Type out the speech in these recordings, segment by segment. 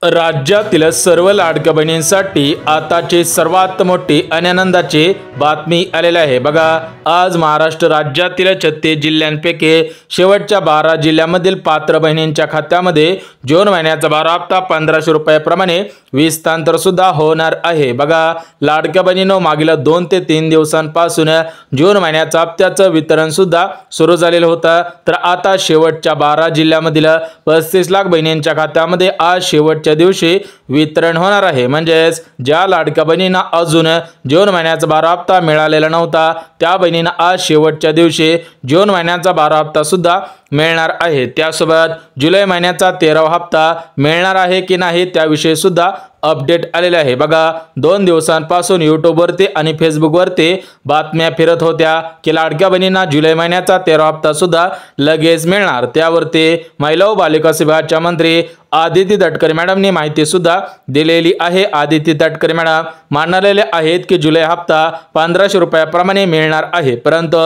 राज्यातील सर्व लाडक्या बहिणींसाठी आताची सर्वात मोठी आणि आनंदाची बातमी आलेली आहे। बघा, आज महाराष्ट्र राज्यातील 36 जिल्ह्यांपैकी शेवटच्या 12 जिल्ह्यांमधील पात्र बहिणींच्या खात्यामध्ये जून महिन्याचा 12 हप्ता 1500 रुपयाप्रमाणे विस्तांतर सुद्धा होणार आहे। बघा, लाडक्या बहिणींनो, मागील 2 ते 3 दिवसांपासून जून महिन्याच्या हप्त्याचं वितरण सुद्धा सुरू झालेलं होतं। तर आता शेवटच्या 12 जिल्ह्यांमधील 35 लाख बहिणींच्या खात्यामध्ये आज शेवटच्या दिवशी वितरण होणार आहे। म्हणजेच ज्या लाडक्या बहिणींना अजून जून महिन्याचा 12 हप्ता मिळालेला नव्हता त्या बहिणींना आज शेवटच्या दिवशी जून महिन्याचा 12 हप्ता सुद्धा मिळणार आहे। त्यासोबत जुलै महिन्याचा 13वा हप्ता मिळणार आहे की नाही त्याविषयी सुद्धा अपडेट आलेले आहे। बघा, 2 दिवसांपासून YouTube वरती आणि Facebook वरती बातम्या फिरत होत्या की लाडक्या बहिणींना जुलै महिन्याचा 13वा हप्ता सुद्धा लगेच मिळणार। त्यावरती महिला व बालविकास विभागाच्या मंत्री आदिती तटकरे मॅडमनी माहिती सुद्धा दिलेली आहे। आदिती तटकरे मॅडम म्हणालेले आहेत की जुलै हप्ता 1500 रुपयाप्रमाणे मिळणार आहे, परंतु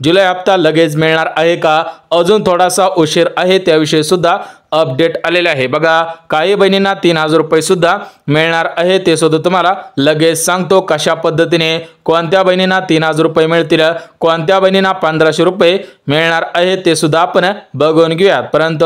जुलै हप्ता लगेच मिळणार आहे का, अजून थोडासा उशीर आहे त्याविषयी सुद्धा अपडेट आलेले आहे। बघा, काही बहिणींना 3000 रुपये सुद्धा मिळणार आहे, ते सुद्धा तुम्हाला लगेच सांगतो कशा पद्धतीने कोणत्या बहिणींना 3000 रुपये मिळतील, कोणत्या बहिणींना 1500 रुपये मिळणार आहे ते सुद्धा आपण बघून घेऊयात। परंतु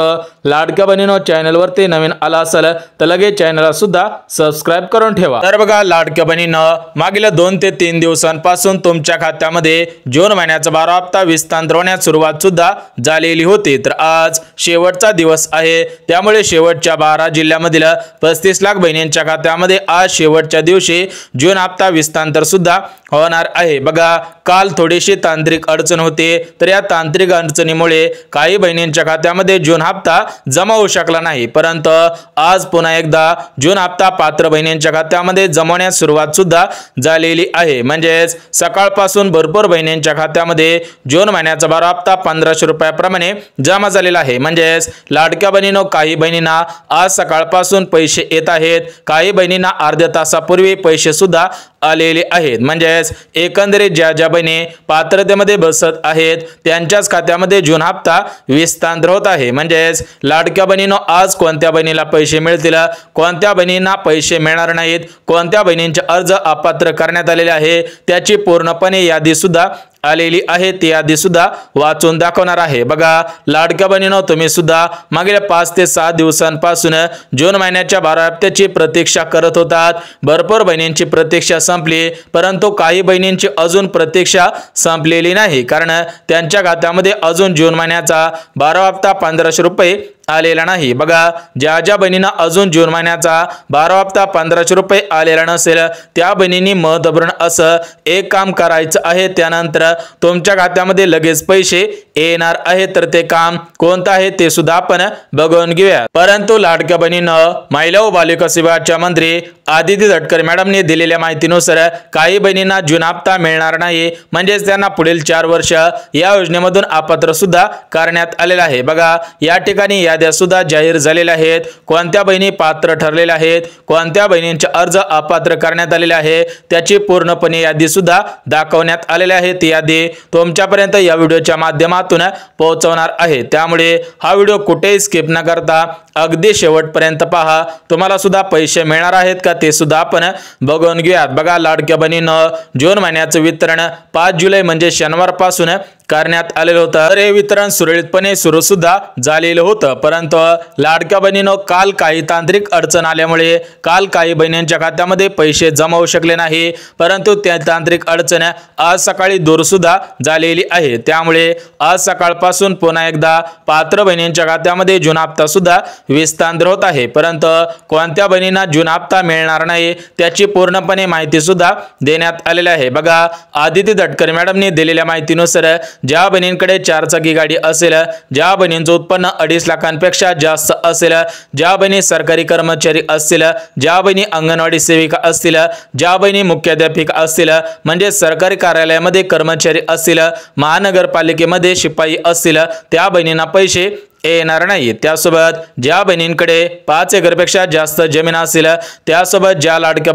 लाडक्या बहिणींनो, चॅनल वरती नवीन आला असेल तर लगेच चॅनलला सुद्धा सबस्क्राइब करून ठेवा। तर बघा, लाडक्या बहिणींनो, मागील 2 ते 3 दिवसांपासून तुमच्या खात्यामध्ये जून महिन्याचा 12 हप्ता विस्तांतर होण्यास सुरुवात सुद्धा झालेली होती। तर आज शेवटचा दिवस आहे, त्यामुळे शेवटच्या 12 जिल्ह्यांमधील 35 लाख बहिणींच्या खात्यामध्ये आज शेवटच्या दिवशी जून हप्ता विस्तांतर सुद्धा होणार आहे। बघा, काल थोडीशी तांत्रिक अडचण होती, तर या तांत्रिक अडचणीमुळे काही बहिणींच्या खात्यामध्ये जून हप्ता जमा होऊ शकला नाही, परंतु आज पुन्हा एकदा जून हप्ता पात्र बहिणींच्या खात्यामध्ये जमवण्यास सुरुवात सुद्धा झालेली आहे। म्हणजेच सकाळपासून भरपूर बहिणींच्या खात्यामध्ये जून महिन्याचा 12 हप्ता 1500 रुपयाप्रमाणे जमा झालेला आहे। म्हणजेच लाडक्या बहिणींनो, काही बहिणींना आज सकाळपासून पैसे येत आहेत, काही बहिणींना अर्ध्या तासापूर्वी पैसे सुद्धा आलेले आहेत। म्हणजेच एकंदरीत ज्या बहिणी पात्रतेमध्ये बसत आहेत त्यांच्याच खात्यामध्ये जून हप्ता विस्तांतर होत आहे। म्हणजेच लाडक्या बहिणींनो, आज कोणत्या बहिणीला पैसे मिळतील, कोणत्या बहिणींना पैसे मिळणार नाहीत, कोणत्या बहिणींचे अर्ज अपात्र करण्यात आलेले आहे त्याची पूर्णपणे यादी सुद्धा आलेली आहे, ती यादी सुद्धा वाचून दाखवणार आहे। बघा, लाडक्या बहिणींनो, तुम्ही सुद्धा मागील 5 ते 6 दिवसांपासून जून महिन्याच्या 12 हप्त्याची प्रतीक्षा करत होतात। भरपूर बहिणींची प्रतीक्षा संपली, परंतु काही बहिणींची अजून प्रतीक्षा संपलेली नाही, कारण त्यांच्या खात्यामध्ये अजून जून महिन्याचा 12 हप्ता 1500 रुपये आलेला नाही। बघा, ज्या बहिणींना अजून जून महिन्याचा 12 हप्ता 1500 रुपये आलेला नसेल त्या बहिणींनी महत्त्वपूर्ण असं एक काम करायचं आहे, त्यानंतर तुमच्या खात्यामध्ये लगेच पैसे येणार आहे। तर ते काम कोणतं आहे ते सुद्धा आपण बघून घेऊया। परंतु लाडक्या बहिणींनो, महिला व बालविकास विभागाच्या मंत्री आदिती तटकरे मॅडमने दिलेल्या माहितीनुसार काही बहिणींना जून हप्ता मिळणार नाही, म्हणजेच त्यांना पुढील 4 वर्ष या योजनेमधून अपात्र सुद्धा करण्यात आलेला आहे। बघा, या ठिकाणी याद्या सुद्धा जाहीर झालेल्या आहेत, कोणत्या बहिणी पात्र ठरलेल्या आहेत, कोणत्या बहिणींचे अर्ज अपात्र करण्यात आलेले आहे त्याची पूर्णपणे यादी सुद्धा दाखवण्यात आलेली आहे। ती यादी तुमच्यापर्यंत या व्हिडिओच्या माध्यमातून पोहोचवणार आहे, त्यामुळे हा व्हिडिओ कुठेही स्किप न करता अगदी शेवटपर्यंत पहा। तुम्हाला सुद्धा पैसे मिळणार आहेत का ते सुद्धा आपण बघून घेऊयात। बघा, लाडक्या बहिणींनो, जून महिन्याचं वितरण 5 जुलै म्हणजे शनिवारपासून करण्यात आलेलं होतं। तर हे वितरण सुरळीतपणे सुरू सुद्धा झालेलं होतं, परंतु लाडक्या बहिणींनो, काल काही तांत्रिक अडचण आल्यामुळे काल काही बहिणींच्या खात्यामध्ये पैसे जमा होऊ शकले नाही, परंतु त्या तांत्रिक अडचण आज सकाळी दूर सुद्धा झालेली आहे। त्यामुळे आज सकाळपासून पुन्हा एकदा पात्र बहिणींच्या खात्यामध्ये जून हप्ता सुद्धा विस्तांतर होत आहे, परंतु कोणत्या बहिणींना जून हप्ता मिळणार नाही त्याची पूर्णपणे माहिती सुद्धा देण्यात आलेली आहे। बघा, आदिती तटकरे मॅडमने दिलेल्या माहितीनुसार ज्या बहिणींकडे 4 चाकी गाडी असेल, ज्या बहिणींचं उत्पन्न 2.5 लाखांपेक्षा जास्त असेल, ज्या बहिणी सरकारी कर्मचारी असतील, ज्या बहिणी अंगणवाडी सेविका असतील, ज्या बहिणी मुख्याध्यापिका असतील, म्हणजे सरकारी कार्यालयामध्ये कर्मचारी असतील, महानगरपालिकेमध्ये शिपाई असतील, त्या बहिणींना पैसे येणार नाही। त्यासोबत ज्या बहिणींकडे 5 एकरपेक्षा जास्त जमीन असेल, त्यासोबत ज्या लाडक्या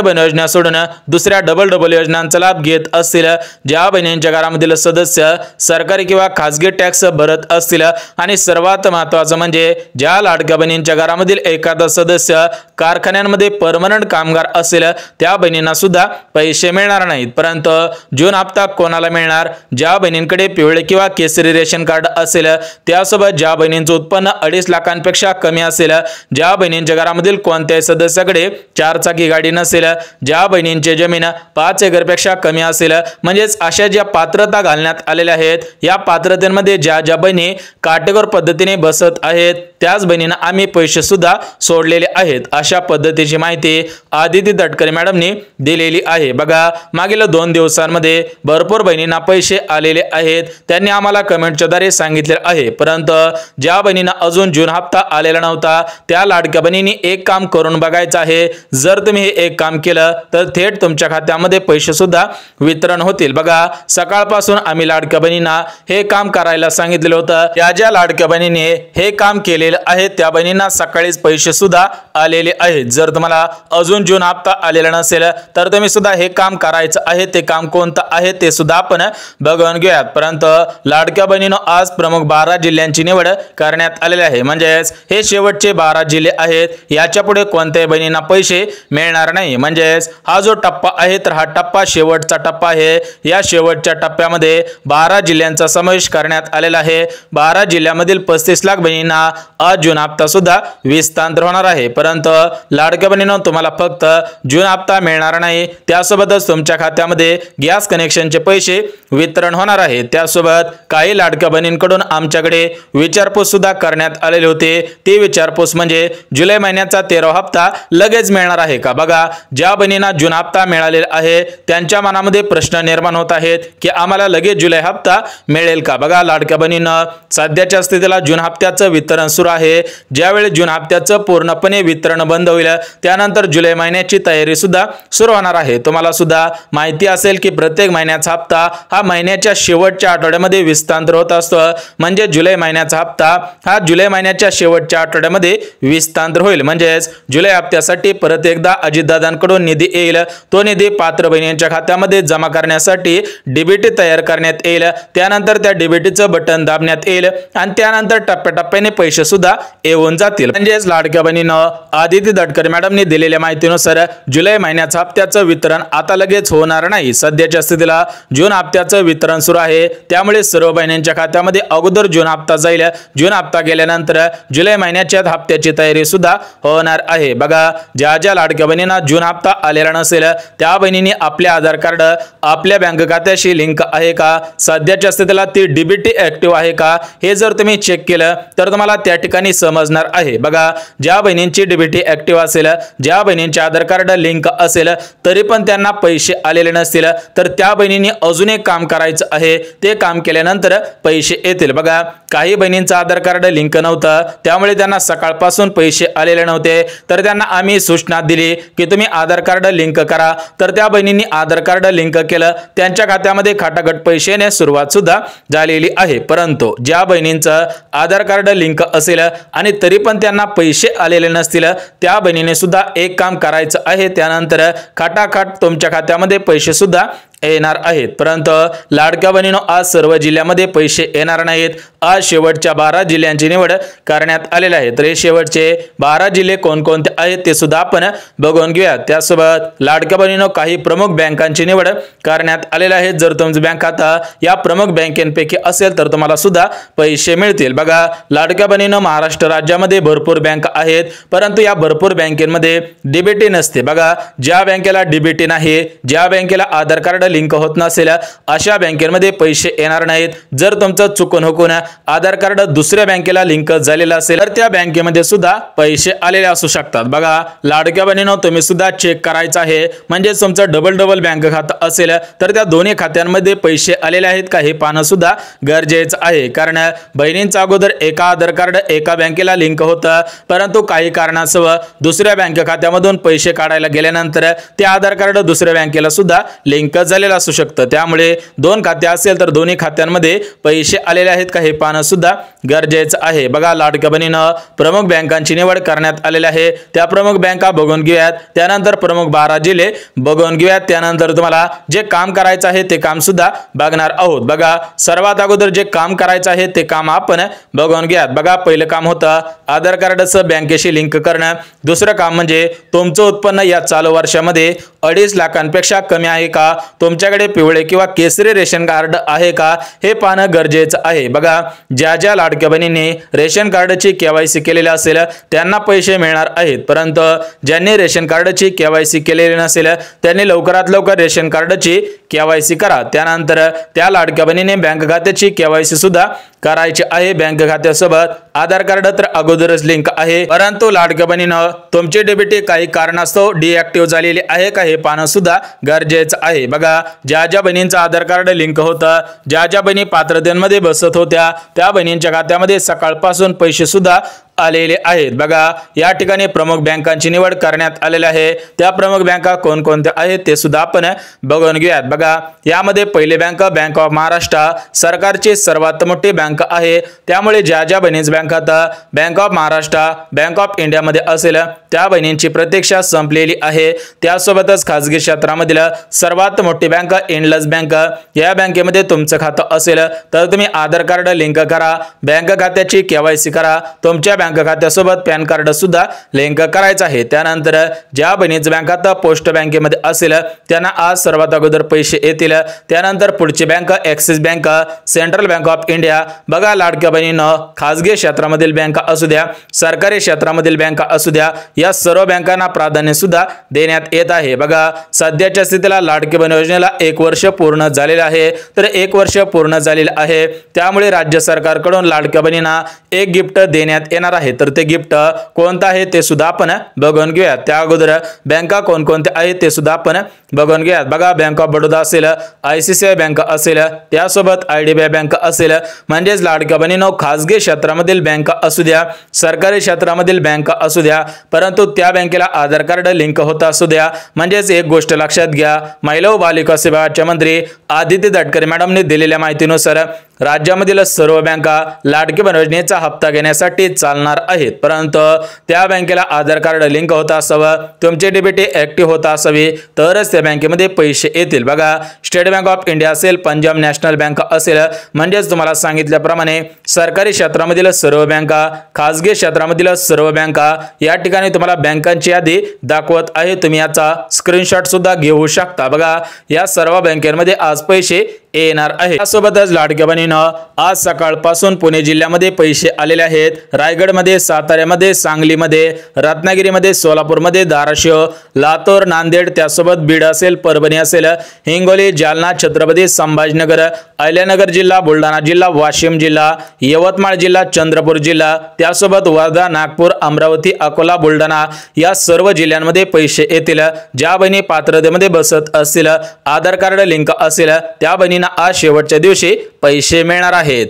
बहीण योजना सोडून दुसऱ्या डबल योजनांचा लाभ घेत असतील, ज्या बहिणींच्या घरामधील सदस्य सरकारी किंवा खासगी टॅक्स भरत असतील आणि सर्वात महत्त्वाचं म्हणजे ज्या लाडक्या बहिणींच्या घरामधील एखादा सदस्य कारखान्यांमध्ये परमनंट कामगार असेल, त्या बहिणींना सुद्धा पैसे मिळणार नाहीत। परंतु जून हप्ता कोणाला मिळणार? ज्या बहिणींकडे पिवळे किंवा केसरी रेशन कार्ड असेल, त्यासोबत ज्या बहिणींचं उत्पन्न 2.5 लाखांपेक्षा कमी असेल, ज्या बहिणींच्या घरामधील कोणत्याही सदस्याकडे 4 चाकी गाडी नसेल, ज्या बहिणींची जमीन 5 एकरपेक्षा कमी असेल, म्हणजेच अशा ज्या पात्रता घालण्यात आलेल्या आहेत, या पात्रतेमध्ये ज्या बहिणी काटेकोर पद्धतीने बसत आहेत, त्याच बहिणींना आम्ही पैसे सुद्धा सोडलेले आहेत। अशा पद्धतीची माहिती आदिती तटकरे मॅडमनी दिलेली आहे। बघा, मागील 2 दिवसांमध्ये भरपूर बहिणींना पैसे आलेले आहेत, त्यांनी आम्हाला कमेंटच्या द्वारे सांगितले आहे। परंतु ज्या बहिणींना अजून जून हप्ता आलेला नव्हता, त्या लाडक्या बहिणींनी एक काम करून बघायचं आहे। जर तुम्ही हे एक काम केलं तर थेट तुमच्या खात्यामध्ये पैसे सुद्धा वितरण होतील। बघा, सकाळपासून आम्ही लाडक्या बहिणींना हे काम करायला सांगितलेलं होतं। ज्या लाडक्या बहिणीने हे काम केलेलं आहे, त्या बहिणींना सकाळीच पैसे सुद्धा आलेले आहेत। जर तुम्हाला अजून जून हप्ता आलेला नसेल तर तुम्ही सुद्धा हे काम करायचं आहे। ते काम कोणतं आहे ते सुद्धा आपण बघून घेऊयात। परंतु लाडक्या बहिणींनो, आज प्रमुख 12 जिल्ह्यांची निवड करण्यात आलेली आहे, म्हणजेच हे शेवटचे 12 जिल्हे आहेत। याच्या पुढे कोणत्याही बहिणींना पैसे मिळणार नाही। म्हणजेच हा जो टप्पा आहे, तर हा टप्पा शेवटचा टप्पा आहे। या शेवटच्या टप्प्यामध्ये 12 जिल्ह्यांचा समावेश करण्यात आलेला आहे। 12 जिल्ह्यामधील 35 लाख बहिणींना आज जून हप्ता सुद्धा विस्तार होणार आहे। परंतु लाडक्या बहिणींनो, तुम्हाला फक्त जून हप्ता मिळणार नाही, त्यासोबतच तुमच्या खात्यामध्ये गॅस कनेक्शनचे पैसे वितरण होणार आहे। त्यासोबत काही लाडक्या बहिणींकडून आमच्याकडे विचारपूस सुद्धा करण्यात आलेली होती। ती विचारपूस म्हणजे जुलै महिन्याचा 13वा हप्ता लगेच मिळणार आहे का? बघा, ज्या बहिणींना जून हप्ता मिळालेला आहे, त्यांच्या मनामध्ये प्रश्न निर्माण होत आहेत की आम्हाला लगेच जुलै हप्ता मिळेल का? बघा, लाडक्या बहिणींना सध्याच्या स्थितीला जून हप्त्याचं वितरण सुरू आहे। ज्यावेळी जून हप्त्याचं पूर्णपणे वितरण बंद होईल, त्यानंतर जुलै महिन्याची तयारी सुद्धा सुरू होणार आहे। तुम्हाला सुद्धा माहिती असेल की प्रत्येक महिन्याचा हप्ता हा महिन्याच्या शेवटच्या आठवड्यामध्ये विस्तार होत असतो। म्हणजे जुलै महिन्याचा हप्ता हा जुलै महिन्याच्या शेवटच्या आठवड्यामध्ये विस्तार होईल। म्हणजेच जुलै हप्त्यासाठी परत एकदा अजितदादांकडून निधी येईल। तो निधी पात्र बहिणींच्या खात्यामध्ये जमा करण्यासाठी डीबीटी तयार करण्यात येईल। त्यानंतर त्या डीबीटीचं बटन दाबण्यात येईल आणि त्यानंतर टप्प्याटप्प्याने पैसे सुद्धा येऊन जातील। म्हणजेच लाडक्या बहिणींनो, आदिती तटकरे मॅडमनी दिलेल्या माहितीनुसार जुलै महिन्याच्या हप्त्याचं वितरण आता लगेच होणार नाही। सध्याच्या स्थितीला जून हप्त्याचं वितरण सुरू आहे, त्यामुळे सर्व बहिणींच्या खात्यामध्ये अगोदर जून हप्ता जाईल। जून हप्ता गेल्यानंतर जुलै महिन्याच्या हप्त्याची तयारी सुद्धा होणार आहे। बघा, ज्या लाडक्या बहिणींना जून हप्ता आलेला नसेल, त्या बहिणींनी आपले आधार कार्ड आपल्या बँक खात्याशी लिंक आहे का, सध्याच्या स्थितीला ती डीबीटी ऍक्टिव्ह आहे का, हे जर तुम्ही चेक केलं तर तुम्हाला त्या ठिकाणी समजणार आहे। बघा, ज्या बहिणींची डीबीटी ऍक्टिव्ह असेल, ज्या बहिणींचे आधार कार्ड लिंक असेल, तरी पण त्यांना पैसे आलेले नसतील, तर त्या बहिणींनी अजून एक काम करायचं आहे। ते काम केल्यानंतर पैसे येतील। बघा, काही बहिणींचं आधार कार्ड लिंक नव्हतं, त्यामुळे त्यांना सकाळपासून पैसे आलेले नव्हते, तर त्यांना आम्ही सूचना दिली की तुम्ही आधार कार्ड लिंक करा। तर त्या बहिणींनी आधार कार्ड लिंक केलं, त्यांच्या खात्यामध्ये खटाखट पैसे येण्यास सुरुवात सुद्धा झालेली आहे। परंतु ज्या बहिणींचं आधार कार्ड लिंक असेल आणि तरी पण त्यांना पैसे आलेले नसतील, त्या बहिणीने सुद्धा एक काम करायचं आहे। त्यानंतर खटाखट तुमच्या खात्यामध्ये पैसे सुद्धा येणार आहेत। परंतु लाडक्या बहिणींनो, आज सर्व जिल्ह्यामध्ये पैसे येणार नाहीत। आज शेवटच्या 12 जिल्ह्यांची निवड करण्यात आलेली आहे। तर हे शेवटचे 12 जिल्हे कोणकोणते आहेत ते सुद्धा आपण बघून घेऊया। त्यासोबत लाडक्या बहिणींनो, काही प्रमुख बँकांची निवड करण्यात आलेली आहे। जर तुमचं बँक खाता या प्रमुख बँकेपैकी असेल तर तुम्हाला सुद्धा पैसे मिळतील। बघा, लाडक्या बहिणींनो, महाराष्ट्र राज्यामध्ये भरपूर बँक आहेत, परंतु या भरपूर बँकेमध्ये डीबीटी नसते। बघा, ज्या बँकेला डीबीटी नाही, ज्या बँकेला आधार कार्ड लिंक होत नसेल, अशा बँकेमध्ये पैसे येणार नाहीत। जर तुमचं चुकून हुकून आधार कार्ड दुसऱ्या बँकेला लिंक झालेलं असेल, तर त्या बँकेमध्ये सुद्धा पैसे आलेले असू शकतात। बघा, लाडक्या बहिणींनो, तुम्ही सुद्धा चेक करायचं आहे। म्हणजे तुमचं डबल बँक खातं असेल तर त्या दोन्ही खात्यांमध्ये पैसे आलेले आहेत का हे पाहणं सुद्धा गरजेचं आहे। कारण बहिणींचा अगोदर एका आधार कार्ड एका बँकेला लिंक होतं, परंतु काही कारणास्तव दुसऱ्या बँक खात्यामधून पैसे काढायला गेल्यानंतर ते आधार कार्ड दुसऱ्या बँकेला सुद्धा लिंक झाले झालेलं असू शकतं। त्यामुळे दोन खाते असेल तर दोन्ही खात्यांमध्ये पैसे आलेले आहेत का हे पाहणं सुद्धा गरजेचं आहे। बघा लाडक्या बहिणीनं प्रमुख बँकांची निवड करण्यात आलेली आहे। त्या प्रमुख बँका बघून घेऊयात, त्यानंतर प्रमुख 12 जिल्हे बघून घेऊयात, त्यानंतर तुम्हाला जे काम करायचं आहे ते काम सुद्धा बघणार आहोत। बघा सर्वात अगोदर जे काम करायचं आहे ते काम आपण बघून घ्यात। बघा पहिलं काम होतं आधार कार्डचं बँकेशी लिंक करणं। दुसरं काम म्हणजे तुमचं उत्पन्न या चालू वर्षामध्ये 2.5 लाखांपेक्षा कमी आहे का, तुमच्याकडे पिवळे किंवा केसरी रेशन कार्ड आहे का हे पाहणं गरजेचं आहे। बघा ज्या लाडक्या बहिणींनी रेशन कार्डची केवायसी केलेली असेल त्यांना पैसे मिळणार आहेत, परंतु ज्यांनी रेशन कार्डची केवायसी केलेली नसेल त्यांनी लवकरात लवकर रेशन कार्डची केवायसी करा। त्यानंतर त्या लाडक्या बहिणीने बँक खात्याची केवायसी सुद्धा करायची आहे। बँक खात्यासोबत आधार कार्ड तर अगोदरच लिंक आहे, परंतु लाडक्या बहिणीनं तुमची डीबीटी काही कारणास्तव डिएक्टिव्ह झालेली आहे का हे पाहणं सुद्धा गरजेचं आहे। बघा ज्या बहिणींचं आधार कार्ड लिंक होतं, ज्या बहिणी पात्रतेमध्ये बसत होत्या त्या बहिणींच्या खात्यामध्ये सकाळपासून पैसे सुद्धा आलेले आहेत। बघा या ठिकाणी प्रमुख बँकांची निवड करण्यात आलेली आहे। त्या प्रमुख बँका कोणकोणत्या आहेत ते सुद्धा आपण बघून घेऊयात। बघा यामध्ये पहिली बँक ऑफ महाराष्ट्र सरकारची सर्वात मोठी बँक आहे, त्यामुळे ज्या बहिणींच्या बँक खाता bank of Maharashtra bank of India मध्ये असेल त्या बहिणींची प्रतीक्षा संपलेली आहे। त्यासोबतच खासगी क्षेत्रामधील सर्वात मोठी बँक इंडस बँक, या बँकेमध्ये तुमचं खातं असेल तर तुम्ही आधार कार्ड लिंक करा, बँक खात्याची केवायसी करा, तुमच्या बँक खात्यासोबत पॅन कार्ड सुद्धा लिंक करायचं आहे। त्यानंतर ज्या बहिणीचं बँक खाता पोस्ट बँकेमध्ये असेल त्यांना आज सर्वात अगोदर पैसे येतील। त्यानंतर पुढची bank axis bank, central bank of India. बघा लाडक्या बहिणीनं खासगी क्षेत्रामधील बँका असू द्या, सरकारी क्षेत्रामधील बँका असू द्या, या सर्व बँकांना प्राधान्य सुद्धा देण्यात येत आहे। बघा सध्याच्या स्थितीला लाडकी बहीण योजनेला 1 वर्ष पूर्ण झालेले आहे, तर 1 वर्ष पूर्ण झालेले आहे, त्यामुळे राज्य सरकारकडून लाडक्या बहिणींना एक गिफ्ट देण्यात येणार आहे। तर ते गिफ्ट कोणतं आहे ते सुद्धा आपण बघून घेऊयात। त्या अगोदर बँका कोणकोणत्या आहेत ते सुद्धा आपण बघून घेऊयात। बघा बँक ऑफ बडोदा असेल, ICICI बँक असेल, त्यासोबत IDBI बँक असेल, म्हणजेच लाडक्या बहिणींनो खासगी क्षेत्रामधील बँका असू द्या, सरकारी क्षेत्रामधील बँका असू द्या, परंतु त्या बँकेला आधार कार्ड लिंक होत असू द्या। म्हणजेच एक गोष्ट लक्षात घ्या, महिला व बालिका विभागाचे मंत्री आदित्य तटकरे मॅडमने दिलेल्या माहितीनुसार राज्यामधील सर्व बँका लाडकी बहीण योजनेचा हप्ता घेण्यासाठी चालणार आहेत, परंतु त्या बँकेला आधार कार्ड लिंक होत असावं, तुमची डीबीटी ऍक्टिव्ह होत असावी, तरच त्या बँकेमध्ये पैसे येतील। बघा स्टेट बँक ऑफ इंडिया असेल, पंजाब नॅशनल बँक असेल, म्हणजेच तुम्हाला सांगितल्याप्रमाणे सरकारी क्षेत्रामधील सर्व बँका, खासगी क्षेत्रामधील सर्व बँका, या ठिकाणी तुम्हाला बँकांची यादी दाखवत आहे, तुम्ही याचा स्क्रीनशॉट सुद्धा घेऊ शकता। बघा या सर्व बँकांमध्ये आज पैसे येणार आहे। त्यासोबतच लाडक्या बहिणीनं आज सकाळपासून पुणे जिल्ह्यामध्ये पैसे आलेले आहेत। रायगडमध्ये, साताऱ्यामध्ये, सांगलीमध्ये, रत्नागिरीमध्ये, सोलापूरमध्ये, धाराशिव, लातूर, नांदेड, त्यासोबत बीड असेल, परभणी असेल, हिंगोली, जालना, छत्रपती संभाजीनगर, अहिल्यानगर जिल्हा, बुलढाणा जिल्हा, वाशिम जिल्हा, यवतमाळ जिल्हा, चंद्रपूर जिल्हा, त्यासोबत वर्धा, नागपूर, अमरावती, अकोला, बुलढाणा या सर्व जिल्ह्यांमध्ये पैसे येतील। ज्या बहिणी पात्रतेमध्ये बसत असतील, आधार कार्ड लिंक असेल त्या बहिणींना आज शेवटच्या दिवशी पैसे मिळणार आहेत।